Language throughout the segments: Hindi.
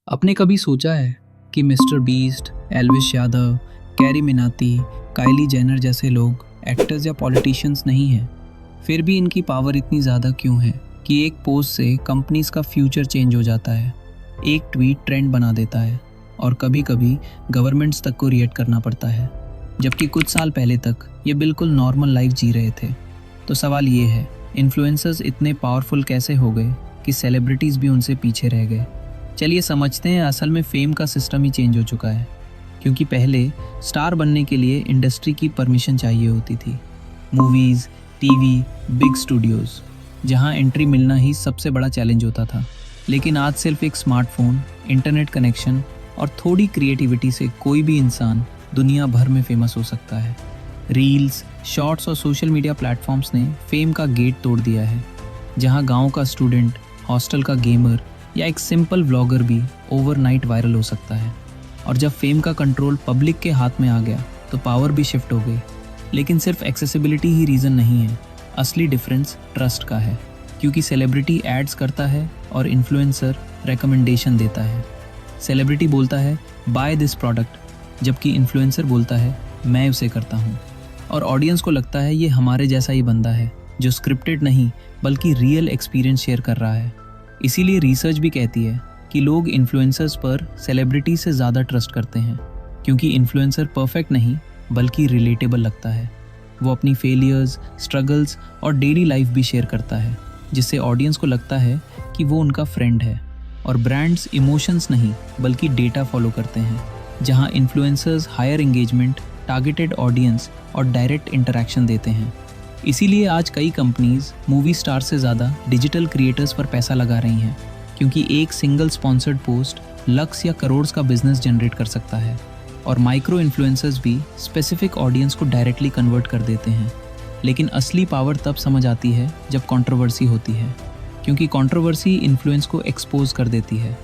आपने कभी सोचा है कि Mister Beast, Elvish Yadav, Carry Minati, Kylie Jenner जैसे लोग एक्टर्स या पॉलिटिशियंस नहीं हैं, फिर भी इनकी पावर इतनी ज़्यादा क्यों है कि एक पोस्ट से कंपनीज का फ्यूचर चेंज हो जाता है, एक ट्वीट ट्रेंड बना देता है और कभी कभी गवर्नमेंट्स तक को रिएक्ट करना पड़ता है, जबकि कुछ साल पहले तक ये बिल्कुल नॉर्मल लाइफ जी रहे थे। तो सवाल ये है, इन्फ्लुएंसर्स इतने पावरफुल कैसे हो गए कि सेलिब्रिटीज़ भी उनसे पीछे रह गए। चलिए समझते हैं, असल में फेम का सिस्टम ही चेंज हो चुका है, क्योंकि पहले स्टार बनने के लिए इंडस्ट्री की परमिशन चाहिए होती थी। मूवीज़, टीवी, बिग स्टूडियोज़, जहां एंट्री मिलना ही सबसे बड़ा चैलेंज होता था। लेकिन आज सिर्फ एक स्मार्टफोन, इंटरनेट कनेक्शन और थोड़ी क्रिएटिविटी से कोई भी इंसान दुनिया भर में फेमस हो सकता है। रील्स, शॉर्ट्स और सोशल मीडिया प्लेटफॉर्म्स ने फेम का गेट तोड़ दिया है, जहां गांव का स्टूडेंट, हॉस्टल का गेमर या एक सिंपल व्लॉगर भी ओवरनाइट वायरल हो सकता है। और जब फेम का कंट्रोल पब्लिक के हाथ में आ गया तो पावर भी शिफ्ट हो गई। लेकिन सिर्फ एक्सेसिबिलिटी ही रीज़न नहीं है, असली डिफरेंस ट्रस्ट का है, क्योंकि सेलिब्रिटी एड्स करता है और इन्फ्लुएंसर रिकमेंडेशन देता है। सेलिब्रिटी बोलता है बाय दिस प्रोडक्ट, जबकि इन्फ्लुएंसर बोलता है मैं उसे करता हूँ। और ऑडियंस को लगता है ये हमारे जैसा ही बंदा है, जो स्क्रिप्टेड नहीं बल्कि रियल एक्सपीरियंस शेयर कर रहा है। इसीलिए रिसर्च भी कहती है कि लोग इन्फ्लुएंसर्स पर सेलिब्रिटी से ज़्यादा ट्रस्ट करते हैं, क्योंकि इन्फ्लुएंसर परफेक्ट नहीं बल्कि रिलेटेबल लगता है। वो अपनी फेलियर्स, स्ट्रगल्स और डेली लाइफ भी शेयर करता है, जिससे ऑडियंस को लगता है कि वो उनका फ्रेंड है। और ब्रांड्स इमोशंस नहीं बल्कि डेटा फॉलो करते हैं, जहां influencers higher engagement, targeted audience और डायरेक्ट इंटरैक्शन देते हैं। इसीलिए आज कई कंपनीज मूवी स्टार से ज़्यादा डिजिटल क्रिएटर्स पर पैसा लगा रही हैं, क्योंकि एक सिंगल स्पॉन्सर्ड पोस्ट लाख या करोड़ का बिजनेस जनरेट कर सकता है। और माइक्रो इन्फ्लुएंसर्स भी स्पेसिफिक ऑडियंस को डायरेक्टली कन्वर्ट कर देते हैं। लेकिन असली पावर तब समझ आती है जब कंट्रोवर्सी होती है, क्योंकि कंट्रोवर्सी इन्फ्लुएंस को एक्सपोज कर देती है।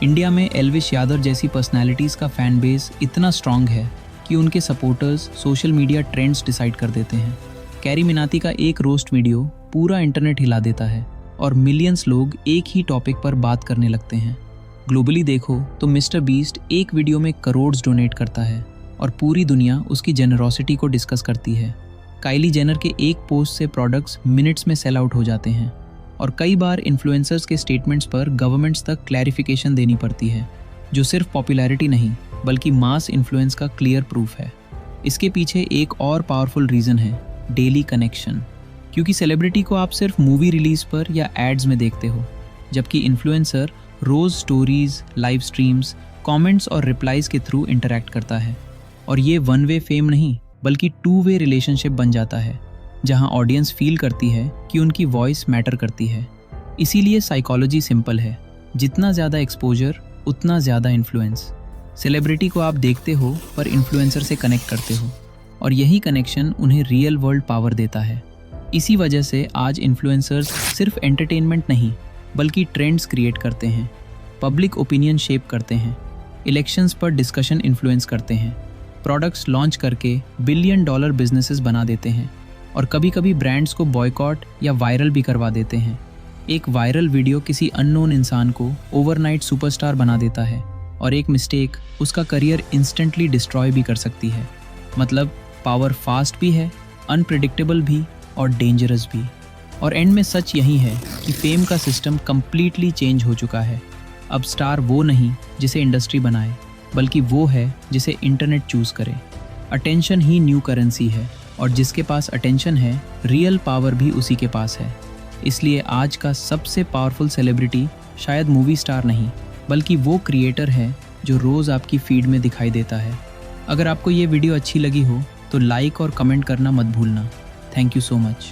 इंडिया में एल्विश यादव जैसी पर्सनैलिटीज़ का फैन बेस इतना स्ट्रांग है कि उनके supporters social media trends decide कर देते हैं। कैरी मिनाती का एक रोस्ट वीडियो पूरा इंटरनेट हिला देता है और मिलियंस लोग एक ही टॉपिक पर बात करने लगते हैं। ग्लोबली देखो तो मिस्टर बीस्ट एक वीडियो में करोड़ डोनेट करता है और पूरी दुनिया उसकी जेनरोसिटी को डिस्कस करती है। काइली जेनर के एक पोस्ट से प्रोडक्ट्स मिनट्स में सेल आउट हो जाते हैं और कई बार इन्फ्लुएंसर्स के स्टेटमेंट्स पर गवर्नमेंट्स तक क्लैरिफिकेशन देनी पड़ती है, जो सिर्फ पॉपुलैरिटी नहीं बल्कि मास इन्फ्लुएंस का क्लियर प्रूफ है। इसके पीछे एक और पावरफुल रीज़न है, डेली कनेक्शन। क्योंकि सेलिब्रिटी को आप सिर्फ मूवी रिलीज पर या एड्स में देखते हो, जबकि इन्फ्लुएंसर रोज़ स्टोरीज, लाइव स्ट्रीम्स, कमेंट्स और रिप्लाईज के थ्रू इंटरैक्ट करता है। और ये वन वे फेम नहीं बल्कि टू वे रिलेशनशिप बन जाता है, जहां ऑडियंस फील करती है कि उनकी वॉइस मैटर करती है। इसीलिए साइकोलॉजी सिंपल है, जितना ज़्यादा एक्सपोजर उतना ज़्यादा इन्फ्लुएंस। सेलिब्रिटी को आप देखते हो पर इन्फ्लुएंसर से कनेक्ट करते हो, और यही कनेक्शन उन्हें रियल वर्ल्ड पावर देता है। इसी वजह से आज इन्फ्लुएंसर्स सिर्फ एंटरटेनमेंट नहीं बल्कि ट्रेंड्स क्रिएट करते हैं, पब्लिक ओपिनियन शेप करते हैं, इलेक्शंस पर डिस्कशन इन्फ्लुएंस करते हैं, प्रोडक्ट्स लॉन्च करके $1 बिलियन बिजनेसेस बना देते हैं, और कभी कभी ब्रांड्स को बॉयकॉट या वायरल भी करवा देते हैं। एक वायरल वीडियो किसी अननोन इंसान को ओवरनाइट सुपरस्टार बना देता है, और एक मिस्टेक उसका करियर इंस्टेंटली डिस्ट्रॉय भी कर सकती है। मतलब पावर फास्ट भी है, अनप्रेडिक्टेबल भी और डेंजरस भी। और एंड में सच यही है कि फेम का सिस्टम कम्प्लीटली चेंज हो चुका है। अब स्टार वो नहीं जिसे इंडस्ट्री बनाए, बल्कि वो है जिसे इंटरनेट चूज़ करे। अटेंशन ही न्यू करेंसी है, और जिसके पास अटेंशन है, रियल पावर भी उसी के पास है। इसलिए आज का सबसे पावरफुल सेलिब्रिटी शायद मूवी स्टार नहीं बल्कि वो क्रिएटर है जो रोज़ आपकी फीड में दिखाई देता है। अगर आपको ये वीडियो अच्छी लगी हो तो लाइक और कमेंट करना मत भूलना। Thank you so much.